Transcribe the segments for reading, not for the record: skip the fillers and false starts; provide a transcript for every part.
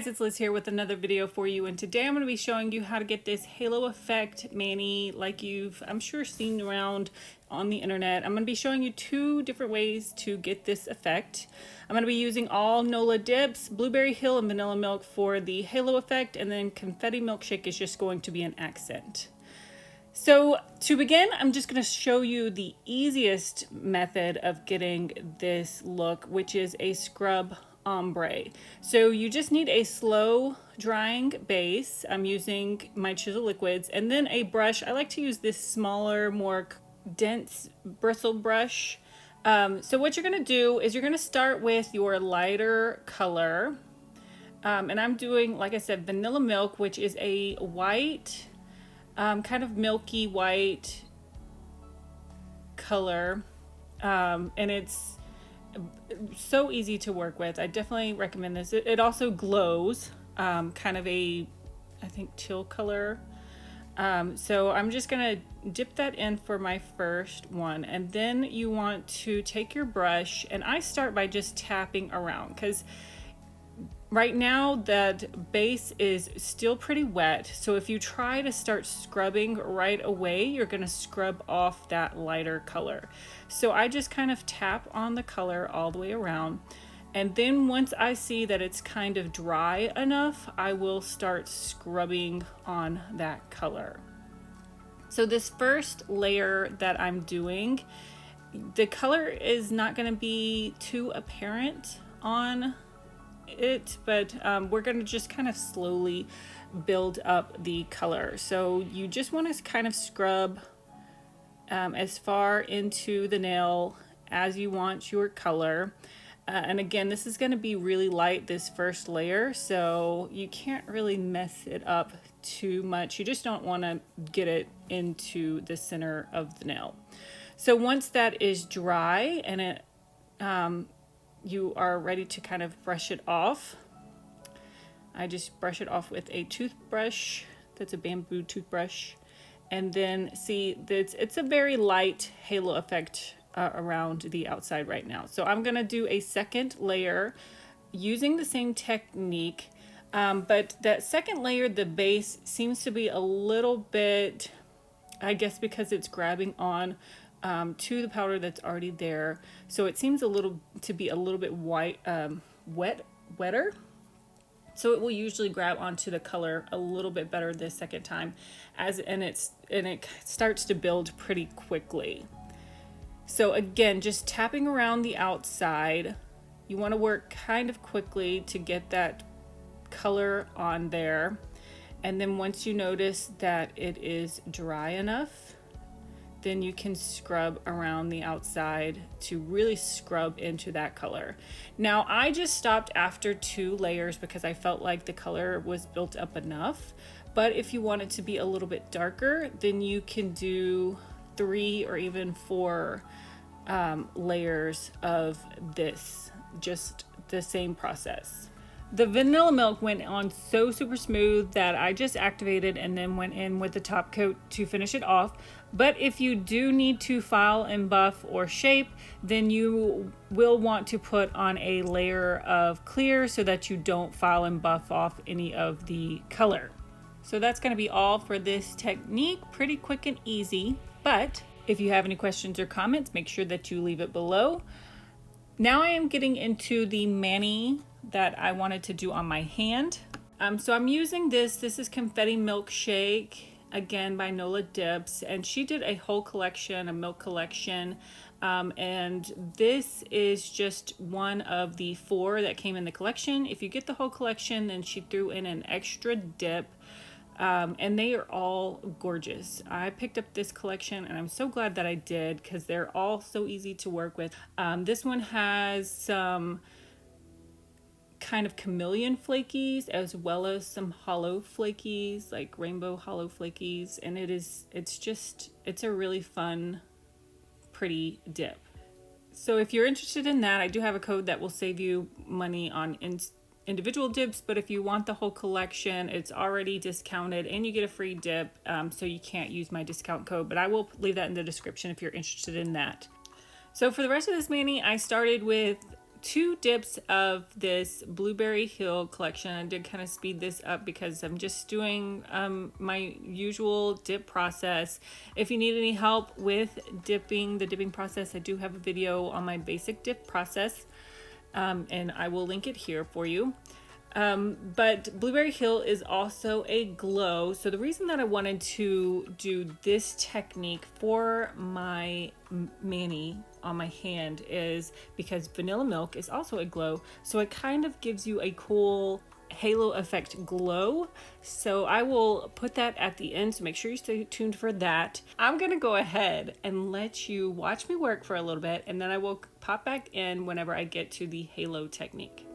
guys, it's Liz here with another video for you, and today I'm going to be showing you how to get this halo effect mani like you've, I'm sure, seen around on the internet. I'm going to be showing you two different ways to get this effect. I'm going to be using all NOLA dips, Blueberry Hill and Vanilla Milk for the halo effect, and then Confetti Milkshake is just going to be an accent. So to begin, I'm just going to show you the easiest method of getting this look, which is a scrub ombre. So you just need a slow drying base. I'm using my chisel liquids and then a brush. I like to use this smaller, more dense bristle brush. So what you're going to do is you're going to start with your lighter color. And I'm doing, like I said, Vanilla Milk, which is a white, kind of milky white color. And it's so easy to work with. I definitely recommend this. It also glows, kind of a, I think, teal color. So I'm just gonna dip that in for my first one, and then you want to take your brush, and I start by just tapping around because right now that base is still pretty wet. So if you try to start scrubbing right away, you're gonna scrub off that lighter color. So I just kind of tap on the color all the way around. And then once I see that it's kind of dry enough, I will start scrubbing on that color. So this first layer that I'm doing, the color is not gonna be too apparent on it, but we're going to just kind of slowly build up the color. So you just want to kind of scrub as far into the nail as you want your color. And again, this is going to be really light, this first layer, so you can't really mess it up too much. You just don't want to get it into the center of the nail. So once that is dry and it you are ready to kind of brush it off, I just brush it off with a toothbrush. That's a bamboo toothbrush. And then see that it's a very light halo effect around the outside right now. So I'm gonna do a second layer using the same technique, but that second layer, the base seems to be a little bit, I guess because it's grabbing on to the powder that's already there, so it seems to be a little bit wetter. So it will usually grab onto the color a little bit better this second time, and it starts to build pretty quickly. So again, just tapping around the outside. You want to work kind of quickly to get that color on there, and then once you notice that it is dry enough, then you can scrub around the outside to really scrub into that color. Now, I just stopped after 2 layers because I felt like the color was built up enough. But if you want it to be a little bit darker, then you can do 3 or even 4 layers of this, just the same process. The vanilla milk went on so super smooth that I just activated and then went in with the top coat to finish it off. But if you do need to file and buff or shape, then you will want to put on a layer of clear so that you don't file and buff off any of the color. So that's going to be all for this technique. Pretty quick and easy. But if you have any questions or comments, make sure that you leave it below. Now I am getting into the mani that I wanted to do on my hand. So I'm using this is Confetti Milkshake, again by NOLA Dips, and she did a whole collection, a milk collection, and this is just one of the 4 that came in the collection. If you get the whole collection, then she threw in an extra dip, and they are all gorgeous. I picked up this collection and I'm so glad that I did because they're all so easy to work with. This one has some kind of chameleon flakies as well as some hollow flakies, like rainbow hollow flakies, and it's a really fun, pretty dip. So if you're interested in that, I do have a code that will save you money on individual dips, but if you want the whole collection, it's already discounted and you get a free dip, so you can't use my discount code, but I will leave that in the description if you're interested in that. So for the rest of this mani, I started with 2 dips of this Blueberry Hill collection. I did kind of speed this up because I'm just doing my usual dip process. If you need any help with the dipping process, I do have a video on my basic dip process, and I will link it here for you. But Blueberry Hill is also a glow. So the reason that I wanted to do this technique for my mani on my hand is because Vanilla Milk is also a glow. So it kind of gives you a cool halo effect glow. So I will put that at the end, so make sure you stay tuned for that. I'm gonna go ahead and let you watch me work for a little bit, and then I will pop back in whenever I get to the halo technique.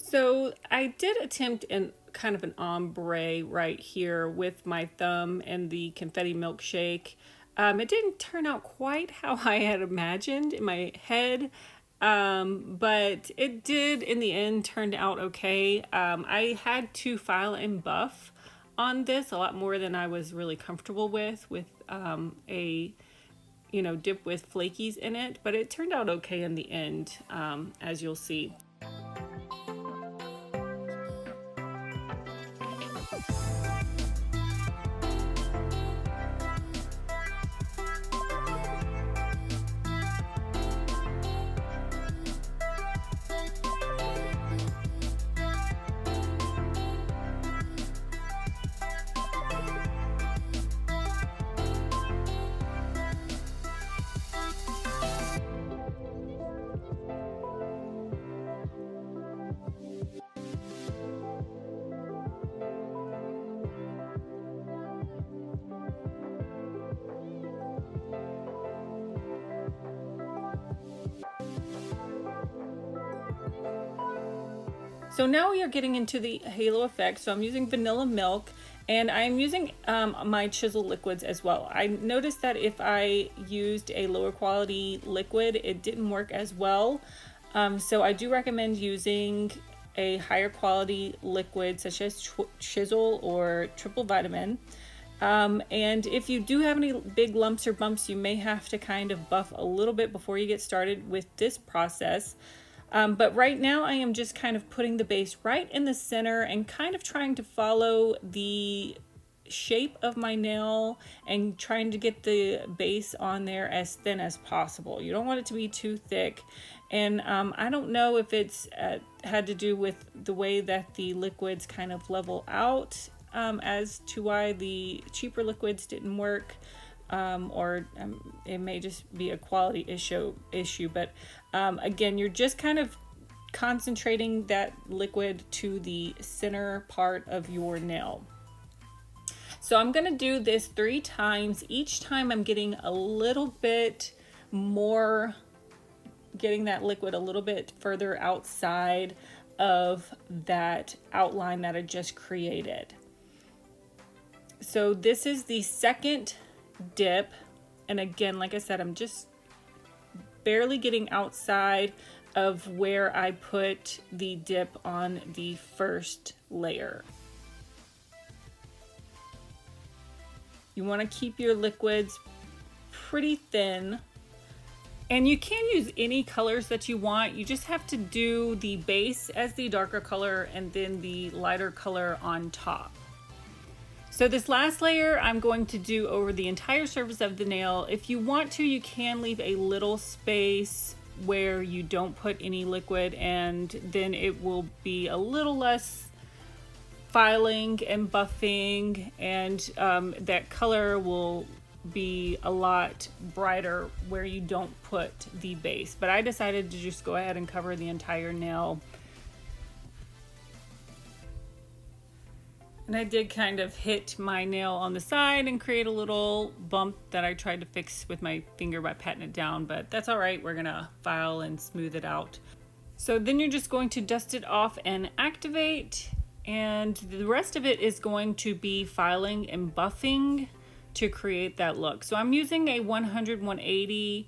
So I did attempt in kind of an ombre right here with my thumb and the Confetti Milkshake. It didn't turn out quite how I had imagined in my head, but it did in the end turn out okay. I had to file and buff on this a lot more than I was really comfortable with a dip with flakies in it, but it turned out okay in the end, as you'll see. So now we are getting into the halo effect. So I'm using Vanilla Milk, and I'm using my chisel liquids as well. I noticed that if I used a lower quality liquid, it didn't work as well. So I do recommend using a higher quality liquid such as chisel or triple vitamin. And if you do have any big lumps or bumps, you may have to kind of buff a little bit before you get started with this process. But right now I am just kind of putting the base right in the center and kind of trying to follow the shape of my nail and trying to get the base on there as thin as possible. You don't want it to be too thick. And I don't know if it's had to do with the way that the liquids kind of level out as to why the cheaper liquids didn't work. Or it may just be a quality issue. But again, you're just kind of concentrating that liquid to the center part of your nail. So I'm going to do this 3 times. Each time I'm getting a little bit more getting that liquid a little bit further outside of that outline that I just created. So this is the second dip, and again, like I said, I'm just barely getting outside of where I put the dip on the first layer. You want to keep your liquids pretty thin, and you can use any colors that you want. You just have to do the base as the darker color and then the lighter color on top. So this last layer I'm going to do over the entire surface of the nail. If you want to, you can leave a little space where you don't put any liquid, and then it will be a little less filing and buffing, and that color will be a lot brighter where you don't put the base. But I decided to just go ahead and cover the entire nail. And I did kind of hit my nail on the side and create a little bump that I tried to fix with my finger by patting it down, but that's all right. We're gonna file and smooth it out. So then you're just going to dust it off and activate, and the rest of it is going to be filing and buffing to create that look. So I'm using a 100-180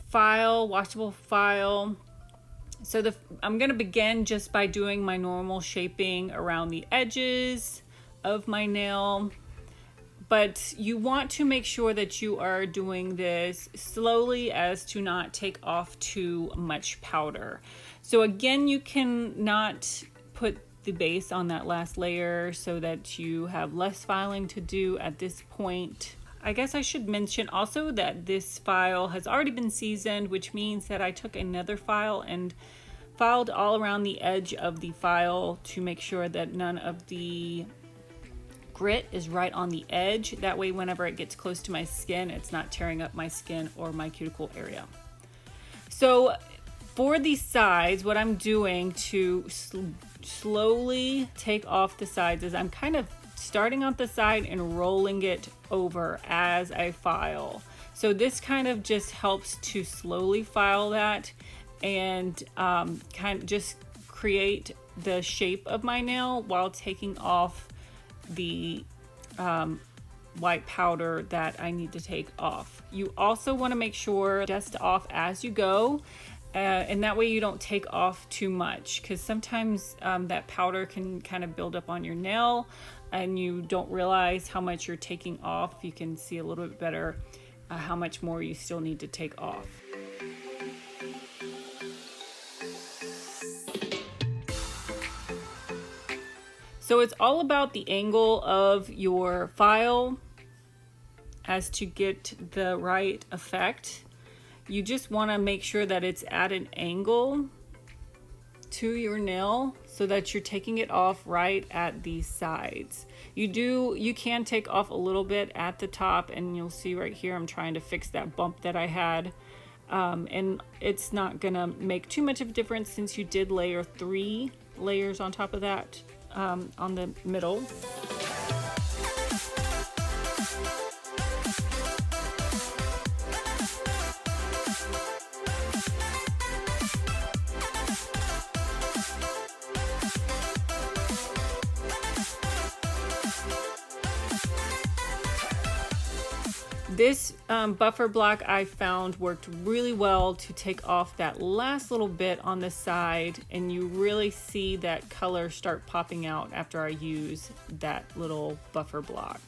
file, washable file. So I'm gonna begin just by doing my normal shaping around the edges of my nail, but you want to make sure that you are doing this slowly as to not take off too much powder. So again, you can not put the base on that last layer so that you have less filing to do at this point. I guess I should mention also that this file has already been seasoned, which means that I took another file and filed all around the edge of the file to make sure that none of the grit is right on the edge. That way, whenever it gets close to my skin, it's not tearing up my skin or my cuticle area. So for the sides, what I'm doing to slowly take off the sides is I'm kind of starting on the side and rolling it over as I file. So this kind of just helps to slowly file that and kind of just create the shape of my nail while taking off the white powder that I need to take off. You also want to make sure dust off as you go, and that way you don't take off too much, because sometimes that powder can kind of build up on your nail and you don't realize how much you're taking off. You can see a little bit better how much more you still need to take off. So it's all about the angle of your file as to get the right effect. You just want to make sure that it's at an angle to your nail so that you're taking it off right at the sides. You can take off a little bit at the top, and you'll see right here I'm trying to fix that bump that I had. And it's not gonna make too much of a difference since you did layer 3 layers on top of that on the middle. This buffer block I found worked really well to take off that last little bit on the side, and you really see that color start popping out after I use that little buffer block.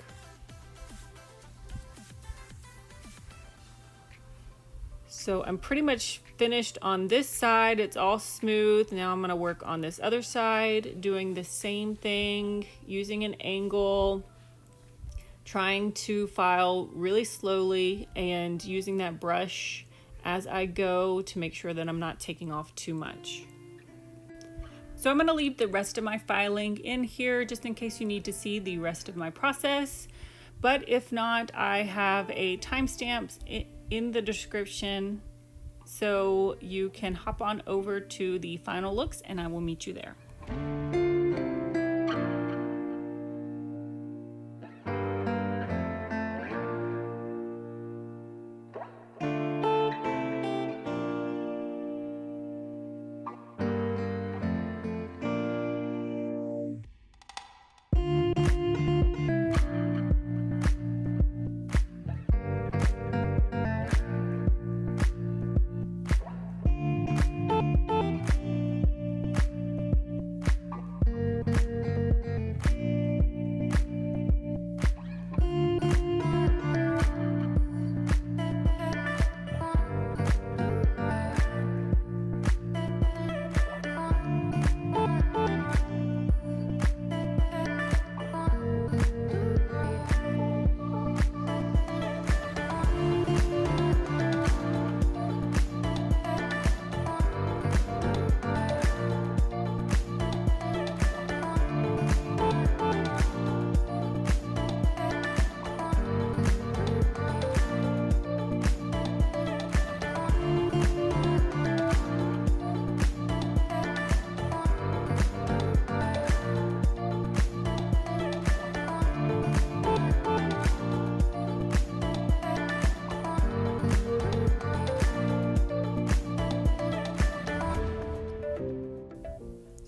So I'm pretty much finished on this side. It's all smooth. Now I'm going to work on this other side, doing the same thing, using an angle, trying to file really slowly and using that brush as I go to make sure that I'm not taking off too much. So I'm going to leave the rest of my filing in here just in case you need to see the rest of my process. But if not, I have a timestamp in the description so you can hop on over to the final looks and I will meet you there.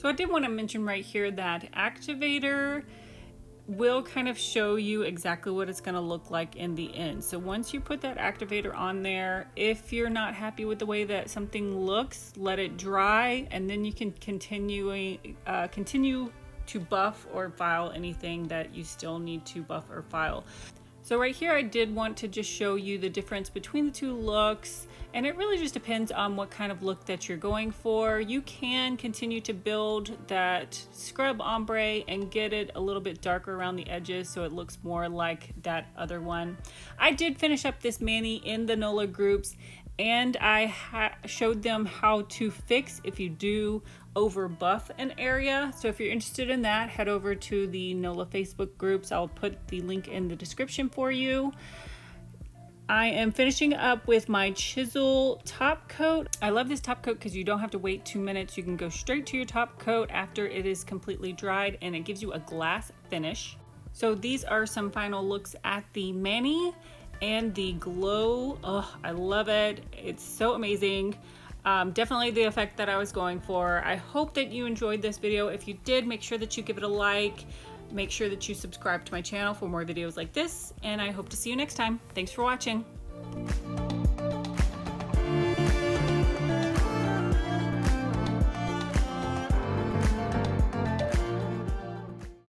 So I did want to mention right here that Activator will kind of show you exactly what it's going to look like in the end. So once you put that activator on there, if you're not happy with the way that something looks, let it dry, and then you can continue to buff or file anything that you still need to buff or file. So right here I did want to just show you the difference between the two looks, and it really just depends on what kind of look that you're going for. You can continue to build that scrub ombre and get it a little bit darker around the edges so it looks more like that other one. I did finish up this mani in the NOLA groups, and I showed them how to fix if you do over buff an area. So if you're interested in that, head over to the NOLA Facebook groups. I'll put the link in the description for you. I am finishing up with my chisel top coat. I love this top coat because you don't have to wait 2 minutes. You can go straight to your top coat after it is completely dried, and it gives you a glass finish. So these are some final looks at the mani and the glow. Oh, I love it. It's so amazing. Definitely the effect that I was going for. I hope that you enjoyed this video. If you did, make sure that you give it a like. Make sure that you subscribe to my channel for more videos like this, and I hope to see you next time. Thanks for watching.